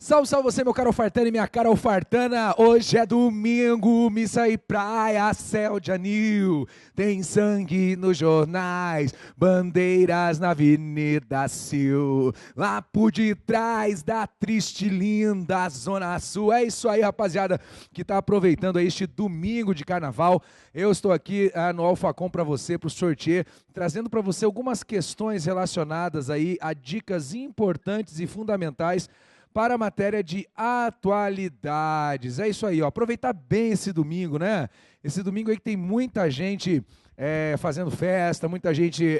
Salve, salve você, meu caro Fartana e minha cara Fartana. Hoje é domingo, missa e praia, céu de anil. Tem sangue nos jornais, bandeiras na Avenida Sil. Lá por detrás da triste e linda Zona Sul. É isso aí, rapaziada, que tá aproveitando este domingo de carnaval. Eu estou aqui no Alfacom para você, para o sorteio, trazendo para você algumas questões relacionadas aí a dicas importantes e fundamentais para a matéria de atualidades. É isso aí, ó. Aproveitar bem esse domingo, né? Esse domingo aí que tem muita gente fazendo festa, muita gente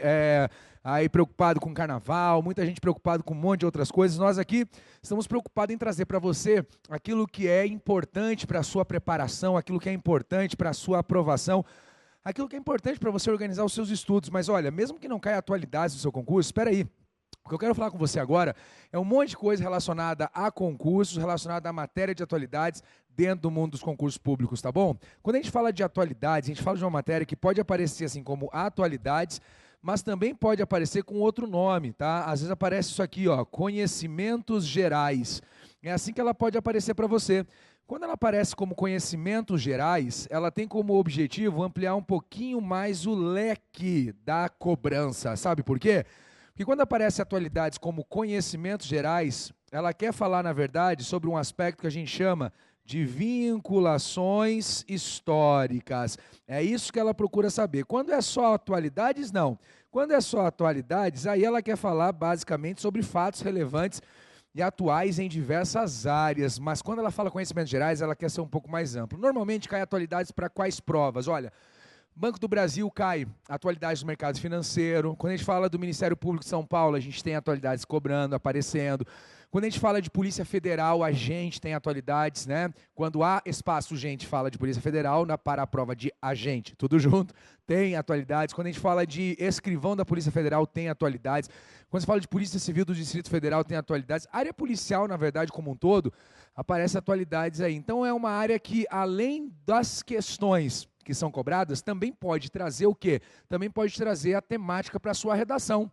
aí preocupado com carnaval, muita gente preocupado com um monte de outras coisas. Nós aqui estamos preocupados em trazer para você aquilo que é importante para a sua preparação, aquilo que é importante para a sua aprovação, aquilo que é importante para você organizar os seus estudos. Mas olha, mesmo que não caia atualidades do seu concurso, espera aí. O que eu quero falar com você agora é um monte de coisa relacionada a concursos, relacionada à matéria de atualidades dentro do mundo dos concursos públicos, tá bom? Quando a gente fala de atualidades, a gente fala de uma matéria que pode aparecer assim como atualidades, mas também pode aparecer com outro nome, tá? Às vezes aparece isso aqui, ó, conhecimentos gerais. É assim que ela pode aparecer para você. Quando ela aparece como conhecimentos gerais, ela tem como objetivo ampliar um pouquinho mais o leque da cobrança. Sabe por quê? Porque quando aparece atualidades como conhecimentos gerais, ela quer falar, na verdade, sobre um aspecto que a gente chama de vinculações históricas. É isso que ela procura saber. Quando é só atualidades, não. Quando é só atualidades, aí ela quer falar basicamente sobre fatos relevantes e atuais em diversas áreas. Mas quando ela fala conhecimentos gerais, ela quer ser um pouco mais amplo. Normalmente cai atualidades para quais provas? Olha, Banco do Brasil cai atualidades do mercado financeiro. Quando a gente fala do Ministério Público de São Paulo, a gente tem atualidades cobrando, aparecendo. Quando a gente fala de Polícia Federal, a gente tem atualidades, né? Quando há espaço, gente fala de Polícia Federal, para a prova de agente, tudo junto, tem atualidades. Quando a gente fala de escrivão da Polícia Federal, tem atualidades. Quando se fala de Polícia Civil do Distrito Federal, tem atualidades. A área policial, na verdade, como um todo, aparece atualidades aí. Então, é uma área que, além das questões que são cobradas, também pode trazer o quê? Também pode trazer a temática para a sua redação.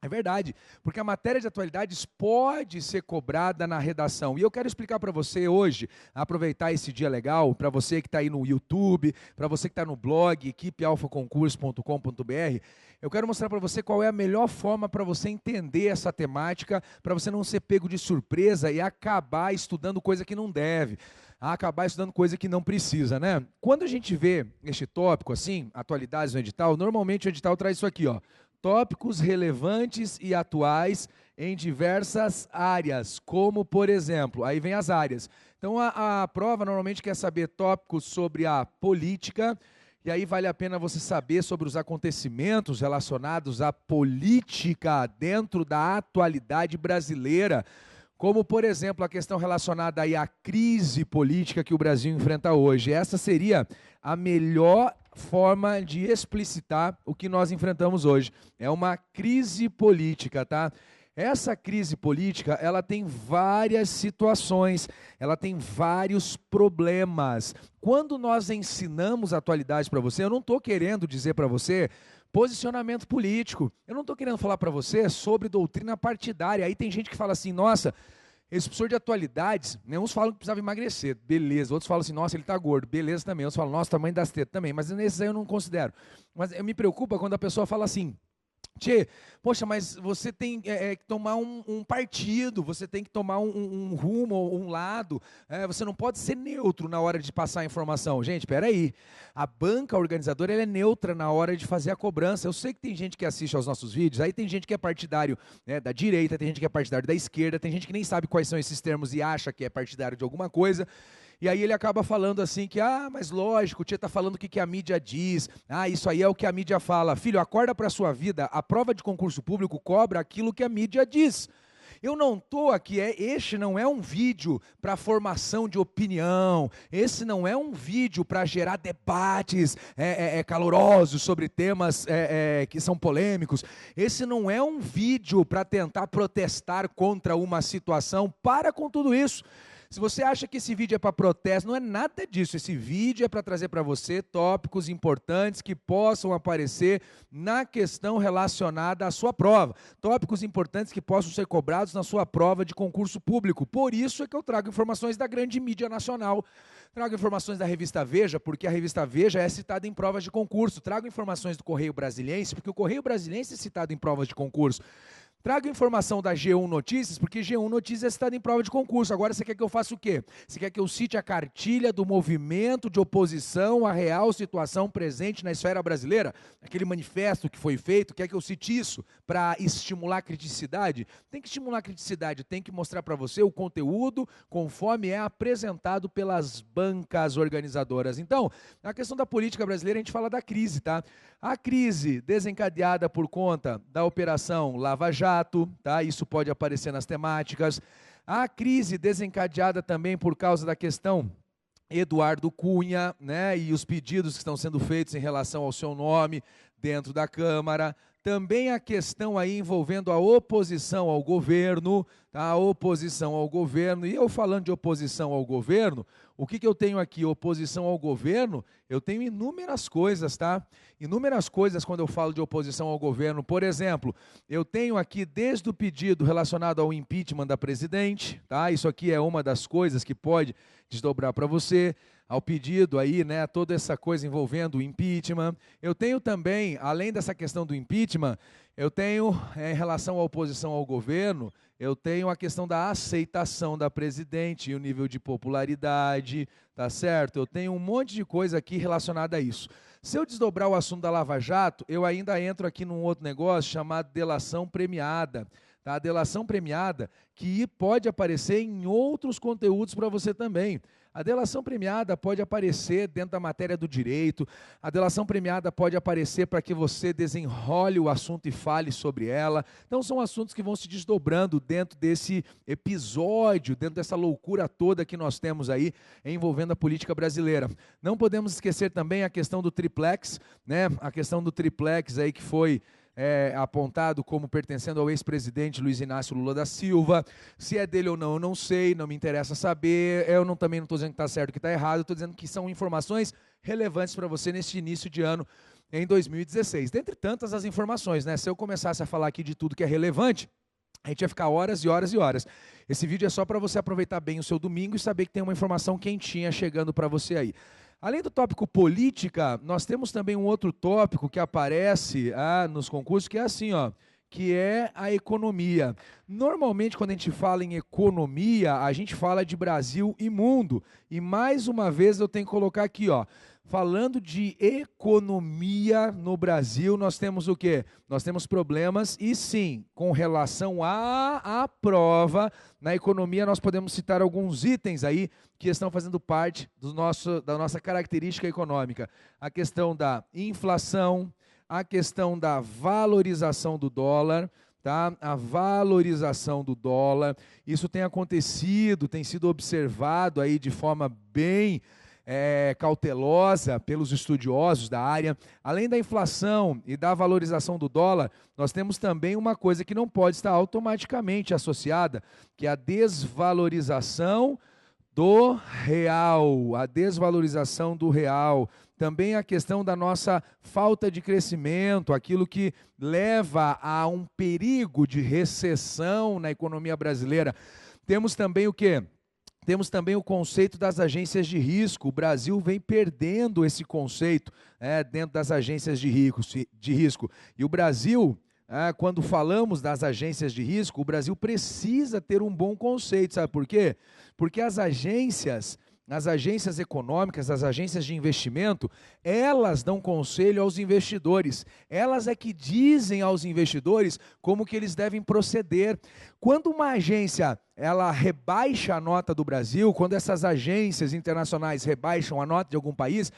É verdade, porque a matéria de atualidades pode ser cobrada na redação. E eu quero explicar para você hoje, aproveitar esse dia legal, para você que está aí no YouTube, para você que está no blog, equipealfaconcurso.com.br, eu quero mostrar para você qual é a melhor forma para você entender essa temática, para você não ser pego de surpresa e acabar estudando coisa que não deve, acabar estudando coisa que não precisa, né? Quando a gente vê este tópico, assim, atualidades no edital, normalmente o edital traz isso aqui, ó. Tópicos relevantes e atuais em diversas áreas, como, por exemplo, aí vem as áreas. Então, a prova normalmente quer saber tópicos sobre a política, e aí vale a pena você saber sobre os acontecimentos relacionados à política dentro da atualidade brasileira, como, por exemplo, a questão relacionada aí à crise política que o Brasil enfrenta hoje. Essa seria a melhor forma de explicitar o que nós enfrentamos hoje. É uma crise política, tá? Essa crise política, ela tem várias situações, ela tem vários problemas. Quando nós ensinamos atualidades para você, eu não estou querendo dizer para você posicionamento político. Eu não estou querendo falar para você sobre doutrina partidária. Aí tem gente que fala assim, nossa, esse professor de atualidades, né, uns falam que precisava emagrecer, beleza. Outros falam assim, nossa, ele está gordo, beleza também. Outros falam, nossa, tamanho das tetas também. Mas nesses aí eu não considero. Mas me preocupa quando a pessoa fala assim, tchê, poxa, mas você tem que tomar um partido, você tem que tomar um rumo, um lado, você não pode ser neutro na hora de passar a informação. Gente, espera aí, a banca organizadora ela é neutra na hora de fazer a cobrança. Eu sei que tem gente que assiste aos nossos vídeos, aí tem gente que é partidário, né, da direita, tem gente que é partidário da esquerda, tem gente que nem sabe quais são esses termos e acha que é partidário de alguma coisa. E aí ele acaba falando assim que, mas lógico, o Tchê está falando o que a mídia diz, isso aí é o que a mídia fala. Filho, acorda para a sua vida, a prova de concurso público cobra aquilo que a mídia diz. Eu não estou aqui, este não é um vídeo para formação de opinião, esse não é um vídeo para gerar debates calorosos sobre temas que são polêmicos, esse não é um vídeo para tentar protestar contra uma situação. Para com tudo isso. Se você acha que esse vídeo é para protesto, não é nada disso. Esse vídeo é para trazer para você tópicos importantes que possam aparecer na questão relacionada à sua prova. Tópicos importantes que possam ser cobrados na sua prova de concurso público. Por isso é que eu trago informações da grande mídia nacional. Trago informações da revista Veja, porque a revista Veja é citada em provas de concurso. Trago informações do Correio Brasiliense, porque o Correio Brasiliense é citado em provas de concurso. Trago informação da G1 Notícias, porque G1 Notícias é citada em prova de concurso. Agora você quer que eu faça o quê? Você quer que eu cite a cartilha do movimento de oposição à real situação presente na esfera brasileira? Aquele manifesto que foi feito, quer que eu cite isso para estimular a criticidade? Tem que estimular a criticidade, tem que mostrar para você o conteúdo conforme é apresentado pelas bancas organizadoras. Então, na questão da política brasileira, a gente fala da crise, tá? A crise desencadeada por conta da Operação Lava Jato, tá? Isso pode aparecer nas temáticas. A crise desencadeada também por causa da questão Eduardo Cunha, né? E os pedidos que estão sendo feitos em relação ao seu nome dentro da Câmara. Também a questão aí envolvendo a oposição ao governo, tá? A oposição ao governo. E eu falando de oposição ao governo, o que eu tenho aqui? Oposição ao governo, eu tenho inúmeras coisas, tá? Inúmeras coisas quando eu falo de oposição ao governo. Por exemplo, eu tenho aqui desde o pedido relacionado ao impeachment da presidente, tá? Isso aqui é uma das coisas que pode desdobrar para você. Ao pedido aí, né, toda essa coisa envolvendo o impeachment. Eu tenho também, além dessa questão do impeachment, eu tenho, em relação à oposição ao governo, eu tenho a questão da aceitação da presidente e o nível de popularidade, tá certo? Eu tenho um monte de coisa aqui relacionada a isso. Se eu desdobrar o assunto da Lava Jato, eu ainda entro aqui num outro negócio chamado delação premiada. Tá? A delação premiada que pode aparecer em outros conteúdos para você também. A delação premiada pode aparecer dentro da matéria do direito, a delação premiada pode aparecer para que você desenrole o assunto e fale sobre ela. Então são assuntos que vão se desdobrando dentro desse episódio, dentro dessa loucura toda que nós temos aí envolvendo a política brasileira. Não podemos esquecer também a questão do triplex, né? A questão do triplex aí que foi apontado como pertencendo ao ex-presidente Luiz Inácio Lula da Silva. Se é dele ou não, eu não sei, não me interessa saber. Eu também não estou dizendo que está certo ou que está errado, estou dizendo que são informações relevantes para você neste início de ano em 2016. Dentre tantas as informações, né? Se eu começasse a falar aqui de tudo que é relevante, a gente ia ficar horas e horas e horas. Esse vídeo é só para você aproveitar bem o seu domingo e saber que tem uma informação quentinha chegando para você aí. Além do tópico política, nós temos também um outro tópico que aparece nos concursos, que é assim, ó, que é a economia. Normalmente, quando a gente fala em economia, a gente fala de Brasil e mundo. E mais uma vez eu tenho que colocar aqui, ó, falando de economia no Brasil, nós temos o quê? Nós temos problemas e sim, com relação à prova, na economia nós podemos citar alguns itens aí que estão fazendo parte da nossa característica econômica. A questão da inflação, a questão da valorização do dólar, tá? A valorização do dólar, isso tem acontecido, tem sido observado aí de forma bem cautelosa pelos estudiosos da área. Além da inflação e da valorização do dólar, nós temos também uma coisa que não pode estar automaticamente associada, que é a desvalorização do real, a desvalorização do real. Também a questão da nossa falta de crescimento, aquilo que leva a um perigo de recessão na economia brasileira. Temos também o quê? Temos também o conceito das agências de risco. O Brasil vem perdendo esse conceito dentro das agências de risco. E o Brasil, quando falamos das agências de risco, o Brasil precisa ter um bom conceito. Sabe por quê? Porque as agências econômicas, as agências de investimento, elas dão conselho aos investidores. Elas é que dizem aos investidores como que eles devem proceder. Quando uma agência ela rebaixa a nota do Brasil, quando essas agências internacionais rebaixam a nota de algum país,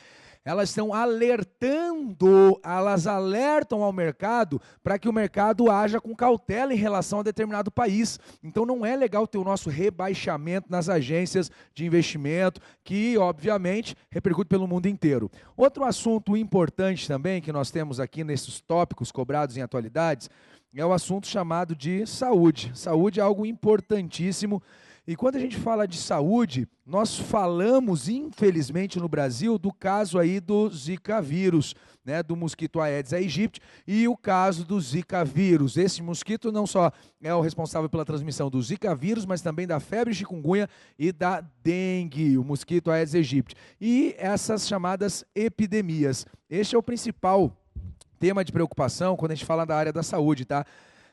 elas estão alertando, elas alertam ao mercado para que o mercado haja com cautela em relação a determinado país. Então não é legal ter o nosso rebaixamento nas agências de investimento, que obviamente repercute pelo mundo inteiro. Outro assunto importante também que nós temos aqui nesses tópicos cobrados em atualidades, é o assunto chamado de saúde. Saúde é algo importantíssimo E quando a gente fala de saúde, nós falamos, infelizmente, no Brasil, do caso aí do Zika vírus, né, do mosquito Aedes aegypti, e o caso do Zika vírus. Esse mosquito não só é o responsável pela transmissão do Zika vírus, mas também da febre chikungunya e da dengue, o mosquito Aedes aegypti. E essas chamadas epidemias. Este é o principal tema de preocupação quando a gente fala da área da saúde, tá?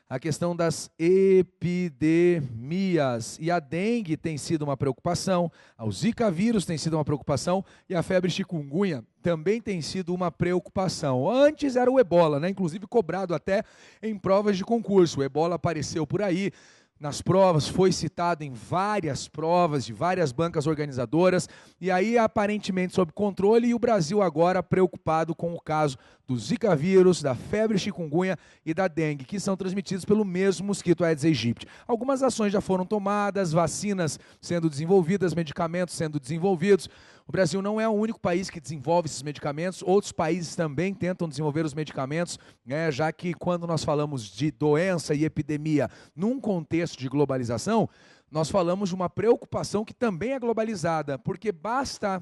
A questão das epidemias. E a dengue tem sido uma preocupação, o Zika vírus tem sido uma preocupação e a febre chikungunya também tem sido uma preocupação. Antes era o ebola, né? Inclusive cobrado até em provas de concurso. O ebola apareceu por aí, nas provas, foi citado em várias provas de várias bancas organizadoras, e aí aparentemente sob controle, e o Brasil agora preocupado com o caso do Zika vírus, da febre chikungunya e da dengue, que são transmitidos pelo mesmo mosquito Aedes aegypti. Algumas ações já foram tomadas, vacinas sendo desenvolvidas, medicamentos sendo desenvolvidos. O Brasil não é o único país que desenvolve esses medicamentos, outros países também tentam desenvolver os medicamentos, né, já que quando nós falamos de doença e epidemia num contexto de globalização, nós falamos de uma preocupação que também é globalizada, porque basta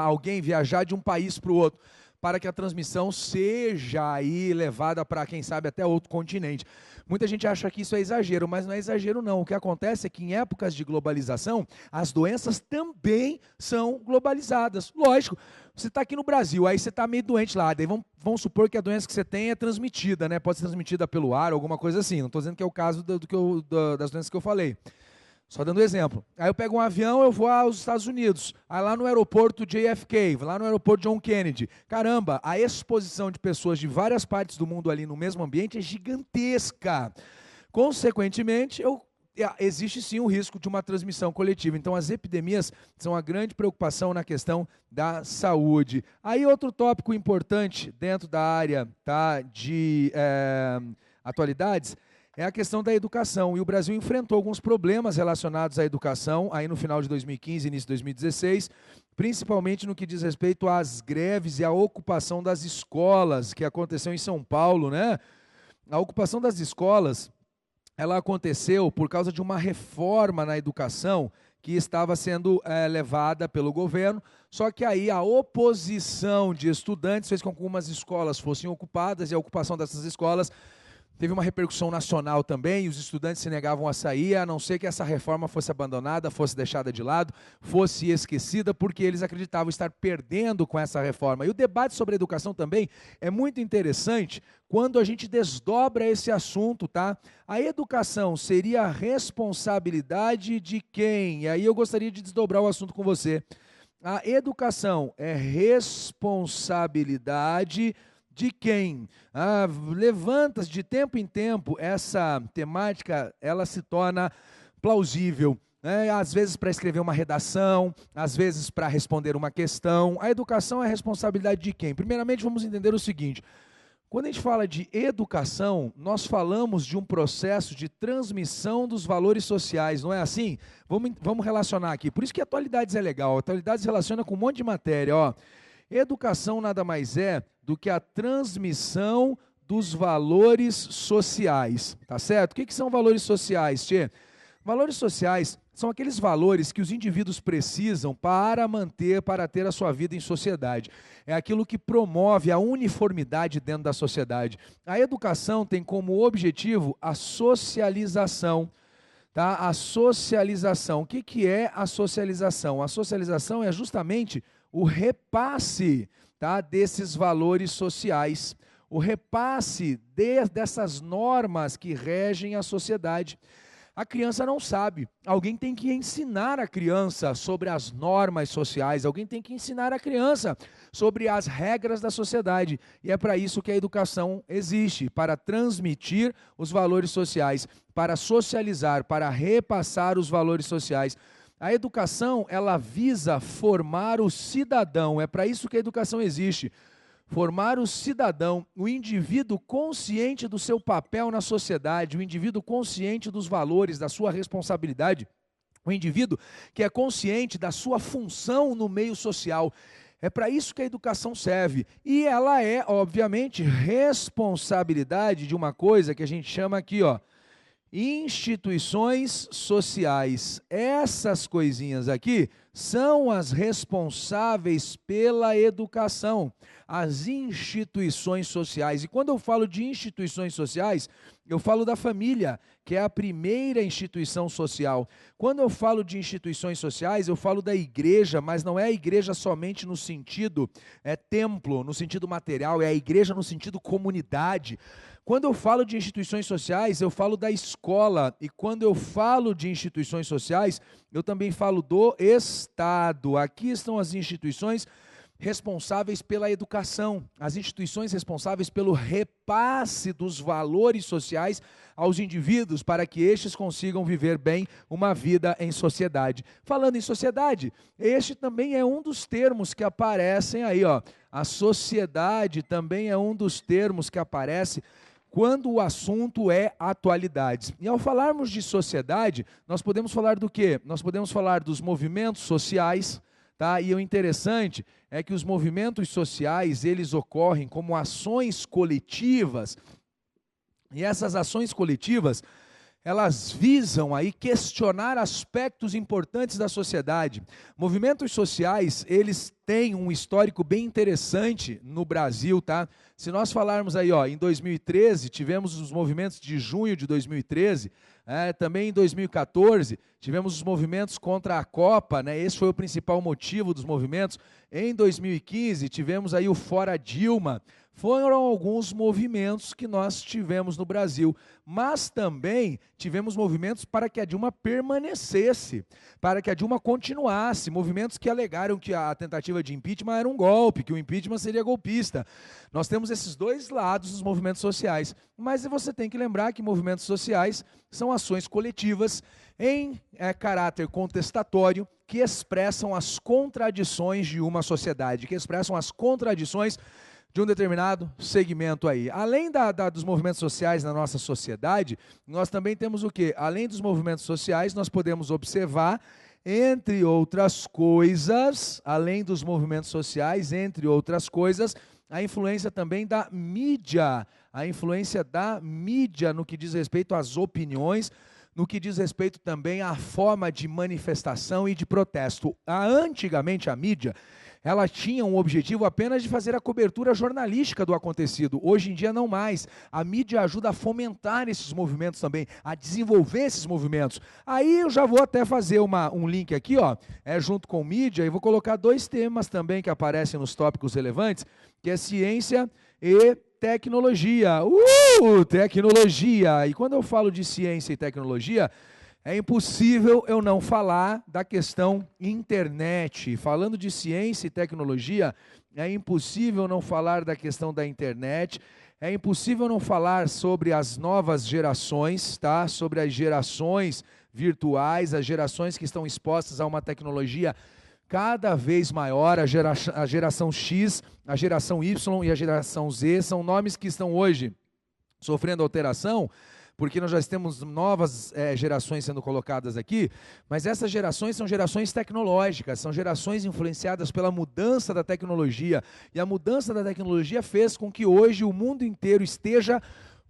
alguém viajar de um país para o outro para que a transmissão seja aí levada para, quem sabe, até outro continente. Muita gente acha que isso é exagero, mas não é exagero não. O que acontece é que em épocas de globalização, as doenças também são globalizadas. Lógico, você está aqui no Brasil, aí você está meio doente lá, daí vamos supor que a doença que você tem é transmitida, né? Pode ser transmitida pelo ar, alguma coisa assim. Não estou dizendo que é o caso das doenças que eu falei. Só dando exemplo. Aí eu pego um avião, eu vou aos Estados Unidos. Aí lá no aeroporto JFK, lá no aeroporto John Kennedy. Caramba, a exposição de pessoas de várias partes do mundo ali no mesmo ambiente é gigantesca. Consequentemente, existe sim o risco de uma transmissão coletiva. Então as epidemias são uma grande preocupação na questão da saúde. Aí outro tópico importante dentro da área, tá, de atualidades, é a questão da educação, e o Brasil enfrentou alguns problemas relacionados à educação, aí no final de 2015, início de 2016, principalmente no que diz respeito às greves e à ocupação das escolas, que aconteceu em São Paulo, né? A ocupação das escolas, ela aconteceu por causa de uma reforma na educação que estava sendo levada pelo governo, só que aí a oposição de estudantes fez com que algumas escolas fossem ocupadas, e a ocupação dessas escolas teve uma repercussão nacional também, e os estudantes se negavam a sair, a não ser que essa reforma fosse abandonada, fosse deixada de lado, fosse esquecida, porque eles acreditavam estar perdendo com essa reforma. E o debate sobre a educação também é muito interessante quando a gente desdobra esse assunto, tá? A educação seria a responsabilidade de quem? E aí eu gostaria de desdobrar o assunto com você. A educação é responsabilidade de quem? Levanta-se de tempo em tempo, essa temática ela se torna plausível, né? Às vezes para escrever uma redação, às vezes para responder uma questão. A educação é responsabilidade de quem? Primeiramente vamos entender o seguinte: quando a gente fala de educação, nós falamos de um processo de transmissão dos valores sociais, não é assim? Vamos relacionar aqui, por isso que a atualidades é legal, a atualidades se relaciona com um monte de matéria, ó. Educação nada mais é do que a transmissão dos valores sociais, tá certo? O que são valores sociais, tchê? Valores sociais são aqueles valores que os indivíduos precisam para ter a sua vida em sociedade. É aquilo que promove a uniformidade dentro da sociedade. A educação tem como objetivo a socialização, tá? A socialização. O que é a socialização? A socialização é justamente o repasse, tá, desses valores sociais, o repasse dessas normas que regem a sociedade. A criança não sabe, alguém tem que ensinar a criança sobre as normas sociais, alguém tem que ensinar a criança sobre as regras da sociedade, e é para isso que a educação existe, para transmitir os valores sociais, para socializar, para repassar os valores sociais. A educação, ela visa formar o cidadão, é para isso que a educação existe. Formar o cidadão, o indivíduo consciente do seu papel na sociedade, o indivíduo consciente dos valores, da sua responsabilidade, o indivíduo que é consciente da sua função no meio social. É para isso que a educação serve. E ela é, obviamente, responsabilidade de uma coisa que a gente chama aqui, ó, Instituições sociais. Essas coisinhas aqui são as responsáveis pela educação, as instituições sociais. E quando eu falo de instituições sociais, eu falo da família, que é a primeira instituição social. Quando eu falo de instituições sociais, eu falo da igreja, mas não é a igreja somente no sentido templo, no sentido material, é a igreja no sentido comunidade. Quando eu falo de instituições sociais, eu falo da escola, e quando eu falo de instituições sociais, eu também falo do Estado. Aqui estão as instituições responsáveis pela educação, as instituições responsáveis pelo repasse dos valores sociais aos indivíduos para que estes consigam viver bem uma vida em sociedade. Falando em sociedade, este também é um dos termos que aparecem aí, ó. A sociedade também é um dos termos que aparece quando o assunto é atualidades. E ao falarmos de sociedade, nós podemos falar do quê? Nós podemos falar dos movimentos sociais, tá? E o interessante é que os movimentos sociais, eles ocorrem como ações coletivas, e essas ações coletivas, elas visam aí questionar aspectos importantes da sociedade. Movimentos sociais, eles têm um histórico bem interessante no Brasil, tá? Se nós falarmos aí, ó, em 2013, tivemos os movimentos de junho de 2013, também em 2014, tivemos os movimentos contra a Copa, né? Esse foi o principal motivo dos movimentos. Em 2015, tivemos aí o Fora Dilma. Foram alguns movimentos que nós tivemos no Brasil, mas também tivemos movimentos para que a Dilma permanecesse, para que a Dilma continuasse, movimentos que alegaram que a tentativa de impeachment era um golpe, que o impeachment seria golpista. Nós temos esses dois lados dos movimentos sociais, mas você tem que lembrar que movimentos sociais são ações coletivas em caráter contestatório, que expressam as contradições de uma sociedade, que expressam as contradições de um determinado segmento aí. Além dos movimentos sociais na nossa sociedade, nós também temos o quê? Além dos movimentos sociais, nós podemos observar, entre outras coisas, além dos movimentos sociais, entre outras coisas, a influência também da mídia, a influência da mídia no que diz respeito às opiniões, no que diz respeito também à forma de manifestação e de protesto. Antigamente a mídia, ela tinha um objetivo apenas de fazer a cobertura jornalística do acontecido. Hoje em dia não mais. A mídia ajuda a fomentar esses movimentos também, a desenvolver esses movimentos. Aí eu já vou até fazer um link aqui, ó, junto com mídia, e vou colocar dois temas também que aparecem nos tópicos relevantes, que é ciência e tecnologia. Tecnologia! E quando eu falo de ciência e tecnologia, é impossível eu não falar da questão internet. Falando de ciência e tecnologia, é impossível não falar da questão da internet, é impossível não falar sobre as novas gerações, tá? Sobre as gerações virtuais, as gerações que estão expostas a uma tecnologia cada vez maior, a geração X, a geração Y e a geração Z, são nomes que estão hoje sofrendo alteração, porque nós já temos novas gerações sendo colocadas aqui, mas essas gerações são gerações tecnológicas, são gerações influenciadas pela mudança da tecnologia, e a mudança da tecnologia fez com que hoje o mundo inteiro esteja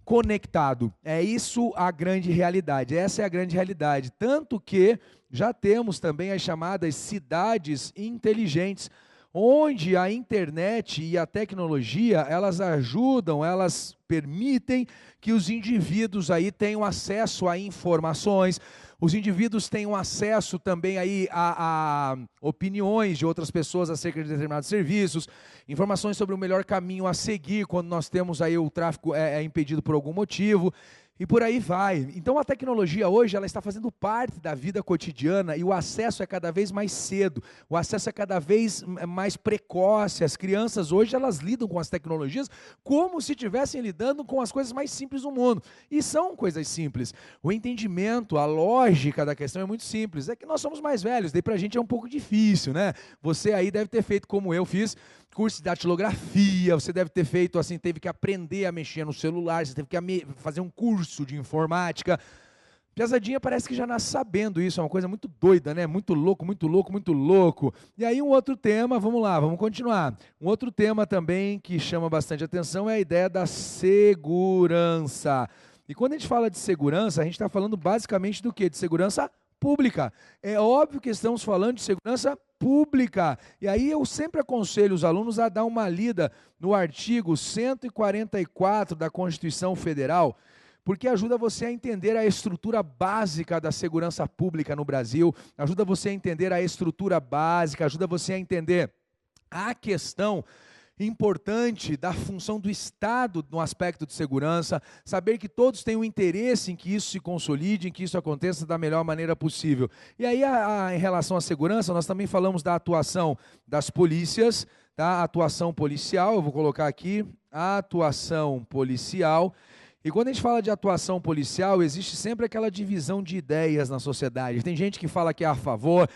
conectado. É isso a grande realidade, essa é a grande realidade, tanto que já temos também as chamadas cidades inteligentes, onde a internet e a tecnologia, elas ajudam, elas permitem que os indivíduos aí tenham acesso a informações, os indivíduos tenham acesso também aí a opiniões de outras pessoas acerca de determinados serviços, informações sobre o melhor caminho a seguir quando nós temos aí o tráfego impedido por algum motivo, e por aí vai. Então a tecnologia hoje, ela está fazendo parte da vida cotidiana, e o acesso é cada vez mais cedo, o acesso é cada vez mais precoce. As crianças hoje, elas lidam com as tecnologias como se estivessem lidando com as coisas mais simples do mundo, e são coisas simples. O entendimento, a lógica da questão é muito simples, é que nós somos mais velhos, daí pra gente é um pouco difícil, né? Você aí deve ter feito como eu fiz, curso de datilografia, você deve ter feito assim, teve que aprender a mexer no celular, você teve que fazer um curso de informática. Piazadinha parece que já nasce sabendo isso, é uma coisa muito doida, né? Muito louco, muito louco, muito louco. E aí um outro tema, vamos lá, vamos continuar. Um outro tema também que chama bastante atenção é a ideia da segurança. E quando a gente fala de segurança, a gente está falando basicamente do quê? De segurança pública. É óbvio que estamos falando de segurança pública. E aí eu sempre aconselho os alunos a dar uma lida no artigo 144 da Constituição Federal, porque ajuda você a entender a estrutura básica da segurança pública no Brasil, ajuda você a entender a estrutura básica, ajuda você a entender a questão importante da função do Estado no aspecto de segurança, saber que todos têm um interesse em que isso se consolide, em que isso aconteça da melhor maneira possível. E aí, em relação à segurança, nós também falamos da atuação das polícias, tá? Atuação policial, eu vou colocar aqui, atuação policial. E quando a gente fala de atuação policial, existe sempre aquela divisão de ideias na sociedade. Tem gente que fala que é a favor,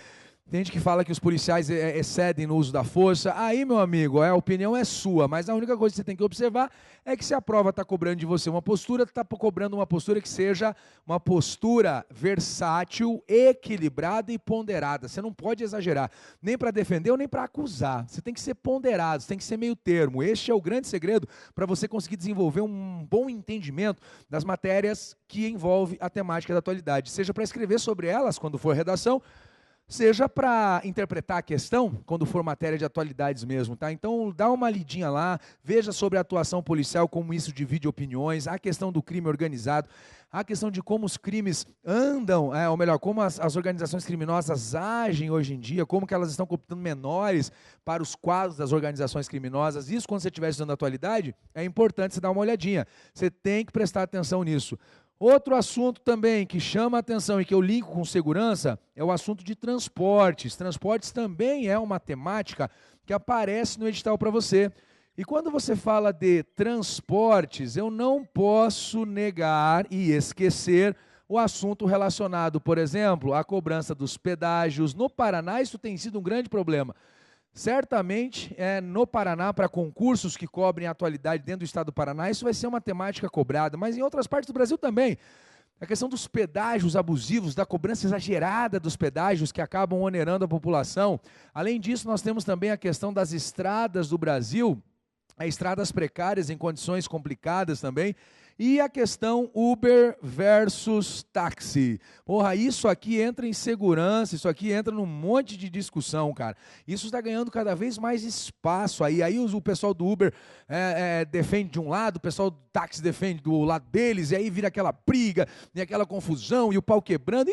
tem gente que fala que os policiais excedem no uso da força. Aí, meu amigo, a opinião é sua, mas a única coisa que você tem que observar é que se a prova está cobrando de você uma postura, está cobrando uma postura que seja uma postura versátil, equilibrada e ponderada. Você não pode exagerar, nem para defender ou nem para acusar. Você tem que ser ponderado, você tem que ser meio termo. Este é o grande segredo para você conseguir desenvolver um bom entendimento das matérias que envolvem a temática da atualidade, seja para escrever sobre elas quando for redação, seja para interpretar a questão, quando for matéria de atualidades mesmo, tá? Então, dá uma lidinha lá, veja sobre a atuação policial, como isso divide opiniões, a questão do crime organizado, a questão de como os crimes andam, ou melhor, como as organizações criminosas agem hoje em dia, como que elas estão cooptando menores para os quadros das organizações criminosas. Isso, quando você estiver estudando a atualidade, é importante você dar uma olhadinha. Você tem que prestar atenção nisso. Outro assunto também que chama a atenção e que eu linko com segurança é o assunto de transportes. Transportes também é uma temática que aparece no edital para você. E quando você fala de transportes, eu não posso negar e esquecer o assunto relacionado, por exemplo, à cobrança dos pedágios. No Paraná, isso tem sido um grande problema. Certamente, no Paraná, para concursos que cobrem a atualidade dentro do estado do Paraná, isso vai ser uma temática cobrada, mas em outras partes do Brasil também. A questão dos pedágios abusivos, da cobrança exagerada dos pedágios que acabam onerando a população. Além disso, nós temos também a questão das estradas do Brasil, estradas precárias em condições complicadas também. E a questão Uber versus táxi. Porra, isso aqui entra em segurança, isso aqui entra num monte de discussão, cara. Isso está ganhando cada vez mais espaço aí. Aí o pessoal do Uber defende de um lado, o pessoal do táxi defende do lado deles, e aí vira aquela briga, e aquela confusão, e o pau quebrando.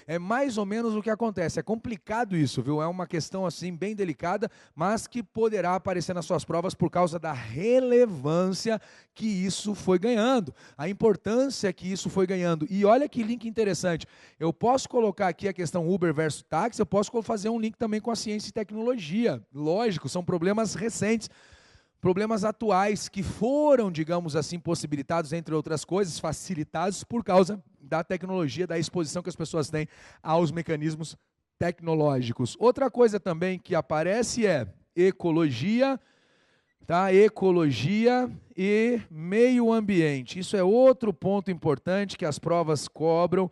É mais ou menos o que acontece. É complicado isso, viu? É uma questão assim bem delicada, mas que poderá aparecer nas suas provas por causa da relevância que isso foi ganhando, a importância que isso foi ganhando. E olha que link interessante, eu posso colocar aqui a questão Uber versus táxi, eu posso fazer um link também com a ciência e tecnologia. Lógico, são problemas recentes, problemas atuais que foram, digamos assim, possibilitados, entre outras coisas, facilitados por causa da tecnologia, da exposição que as pessoas têm aos mecanismos tecnológicos. Outra coisa também que aparece é ecologia, tá? Ecologia e meio ambiente. Isso é outro ponto importante que as provas cobram.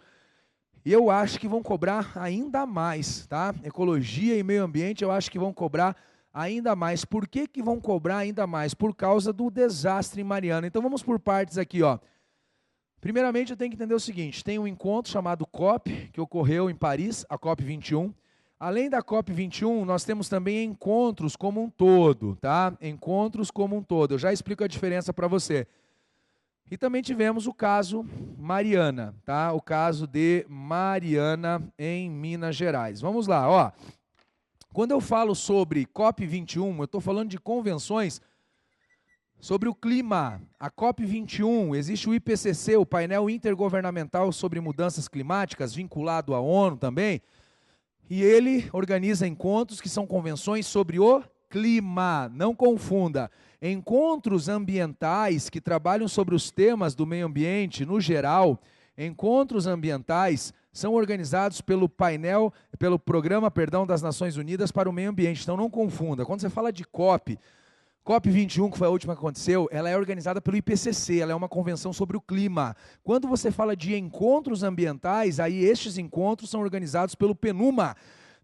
E eu acho que vão cobrar ainda mais, tá? Ecologia e meio ambiente eu acho que vão cobrar ainda mais. Por que que vão cobrar ainda mais? Por causa do desastre em Mariana. Então vamos por partes aqui, ó. Primeiramente eu tenho que entender o seguinte, tem um encontro chamado COP, que ocorreu em Paris, a COP 21. Além da COP21, nós temos também encontros como um todo, tá? Encontros como um todo. Eu já explico a diferença para você. E também tivemos o caso Mariana, tá? O caso de Mariana em Minas Gerais. Vamos lá, ó. Quando eu falo sobre COP21, eu estou falando de convenções sobre o clima. A COP21, existe o IPCC, o painel intergovernamental sobre mudanças climáticas, vinculado à ONU também. E ele organiza encontros que são convenções sobre o clima, não confunda. Encontros ambientais que trabalham sobre os temas do meio ambiente no geral, encontros ambientais são organizados pelo programa, das Nações Unidas para o Meio Ambiente. Então não confunda. Quando você fala de COP21, que foi a última que aconteceu, ela é organizada pelo IPCC, ela é uma convenção sobre o clima. Quando você fala de encontros ambientais, aí estes encontros são organizados pelo PNUMA,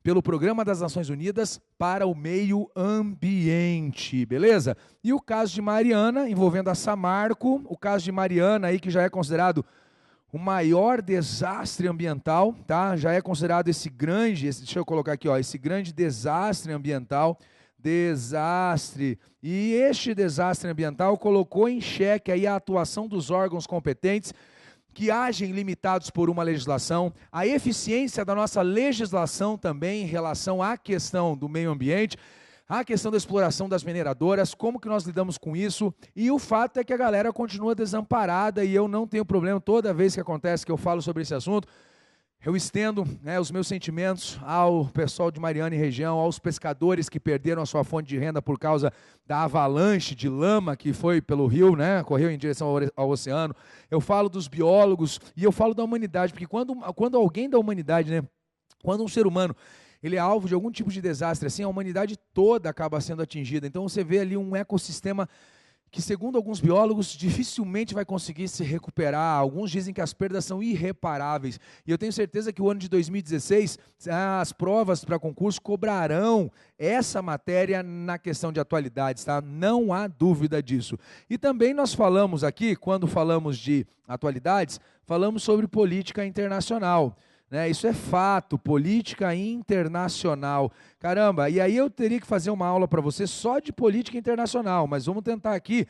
pelo Programa das Nações Unidas para o Meio Ambiente, beleza? E o caso de Mariana, envolvendo a Samarco, o caso de Mariana aí que já é considerado o maior desastre ambiental, tá? Já é considerado deixa eu colocar aqui, ó, esse grande desastre ambiental, E este desastre ambiental colocou em xeque aí a atuação dos órgãos competentes que agem limitados por uma legislação, a eficiência da nossa legislação também em relação à questão do meio ambiente, a questão da exploração das mineradoras, como que nós lidamos com isso, e o fato é que a galera continua desamparada e eu não tenho problema, toda vez que acontece que eu falo sobre esse assunto, eu estendo os meus sentimentos ao pessoal de Mariana e região, aos pescadores que perderam a sua fonte de renda por causa da avalanche de lama que foi pelo rio, correu em direção ao oceano. Eu falo dos biólogos e eu falo da humanidade, porque quando alguém da humanidade, quando um ser humano ele é alvo de algum tipo de desastre, assim, a humanidade toda acaba sendo atingida. Então você vê ali um ecossistema que, segundo alguns biólogos, dificilmente vai conseguir se recuperar. Alguns dizem que as perdas são irreparáveis. E eu tenho certeza que o ano de 2016, as provas para concurso cobrarão essa matéria na questão de atualidades, tá? Não há dúvida disso. E também nós falamos aqui, quando falamos de atualidades, falamos sobre política internacional. Isso é fato, política internacional. Caramba, e aí eu teria que fazer uma aula para você só de política internacional, mas vamos tentar aqui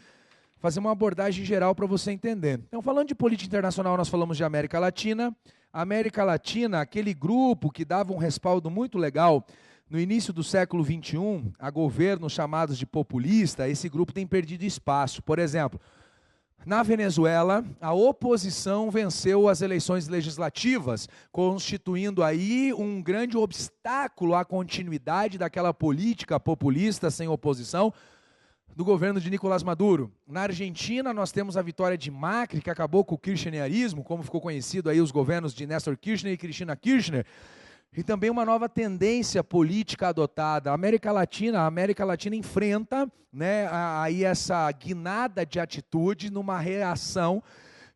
fazer uma abordagem geral para você entender. Então, falando de política internacional, nós falamos de América Latina. América Latina, aquele grupo que dava um respaldo muito legal no início do século XXI, a governos chamados de populista, esse grupo tem perdido espaço. Por exemplo, na Venezuela, a oposição venceu as eleições legislativas, constituindo aí um grande obstáculo à continuidade daquela política populista sem oposição do governo de Nicolás Maduro. Na Argentina, nós temos a vitória de Macri, que acabou com o kirchnerismo, como ficou conhecido aí os governos de Néstor Kirchner e Cristina Kirchner, e também uma nova tendência política adotada. A América Latina enfrenta aí essa guinada de atitude numa reação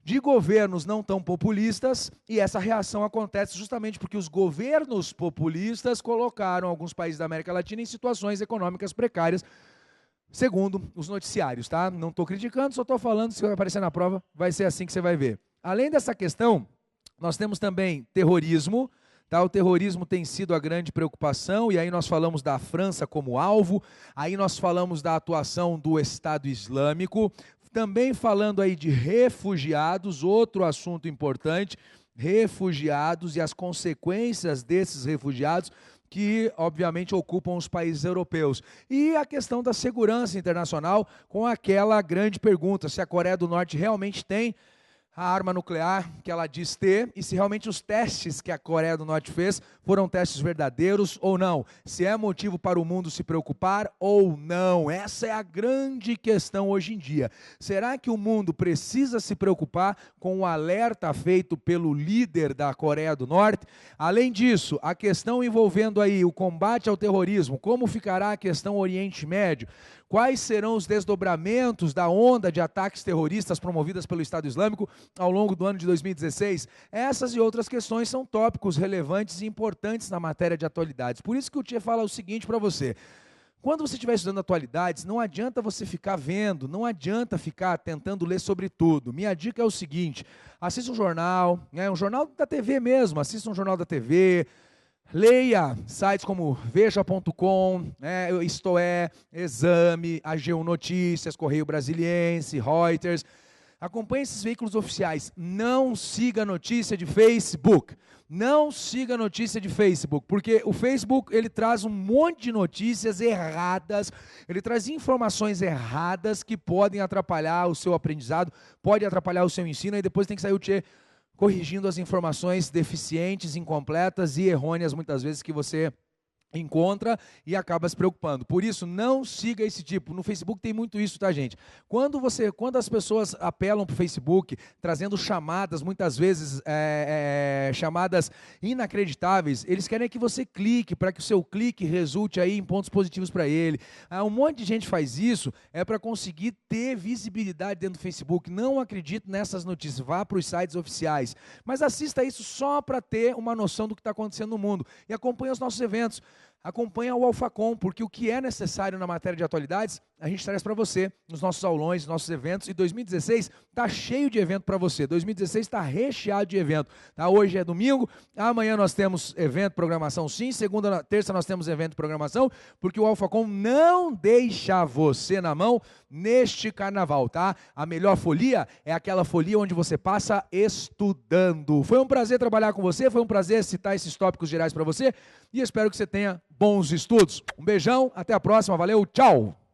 de governos não tão populistas, e essa reação acontece justamente porque os governos populistas colocaram alguns países da América Latina em situações econômicas precárias, segundo os noticiários, tá? Não estou criticando, só estou falando, se vai aparecer na prova, vai ser assim que você vai ver. Além dessa questão, nós temos também terrorismo. O terrorismo tem sido a grande preocupação, e aí nós falamos da França como alvo, aí nós falamos da atuação do Estado Islâmico, também falando aí de refugiados, outro assunto importante, refugiados e as consequências desses refugiados que, obviamente, ocupam os países europeus. E a questão da segurança internacional, com aquela grande pergunta, se a Coreia do Norte realmente tem a arma nuclear que ela diz ter, e se realmente os testes que a Coreia do Norte fez foram testes verdadeiros ou não, se é motivo para o mundo se preocupar ou não. Essa é a grande questão hoje em dia. Será que o mundo precisa se preocupar com o alerta feito pelo líder da Coreia do Norte? Além disso, a questão envolvendo aí o combate ao terrorismo, como ficará a questão Oriente Médio? Quais serão os desdobramentos da onda de ataques terroristas promovidas pelo Estado Islâmico ao longo do ano de 2016? Essas e outras questões são tópicos relevantes e importantes na matéria de atualidades. Por isso que o Tchê fala o seguinte para você: quando você estiver estudando atualidades, não adianta você ficar vendo, não adianta ficar tentando ler sobre tudo. Minha dica é o seguinte: assista um jornal da TV mesmo, assista um jornal da TV, leia sites como Veja.com, Isto É, Exame, AG1 Notícias, Correio Brasiliense, Reuters. Acompanhe esses veículos oficiais. Não siga notícia de Facebook. Não siga notícia de Facebook, porque o Facebook ele traz um monte de notícias erradas, ele traz informações erradas que podem atrapalhar o seu aprendizado, pode atrapalhar o seu ensino, e depois tem que sair o Tchê corrigindo as informações deficientes, incompletas e errôneas, muitas vezes, que você encontra e acaba se preocupando. Por isso, não siga esse tipo. No Facebook tem muito isso, tá, gente? Quando as pessoas apelam para o Facebook, trazendo chamadas, muitas vezes chamadas inacreditáveis, eles querem que você clique, para que o seu clique resulte aí em pontos positivos para ele. Um monte de gente faz isso, para conseguir ter visibilidade dentro do Facebook. Não acredite nessas notícias, vá para os sites oficiais. Mas assista isso só para ter uma noção do que está acontecendo no mundo. E acompanhe os nossos eventos. Acompanha o Alfacom, porque o que é necessário na matéria de atualidades, a gente traz para você nos nossos aulões, nos nossos eventos. E 2016 está cheio de evento para você. 2016 está recheado de evento. Tá? Hoje é domingo, amanhã nós temos evento, programação sim. Segunda, terça nós temos evento e programação, porque o Alfacom não deixa você na mão neste carnaval, tá? A melhor folia é aquela folia onde você passa estudando. Foi um prazer trabalhar com você, foi um prazer citar esses tópicos gerais para você e espero que você tenha bons estudos. Um beijão, até a próxima, valeu, tchau!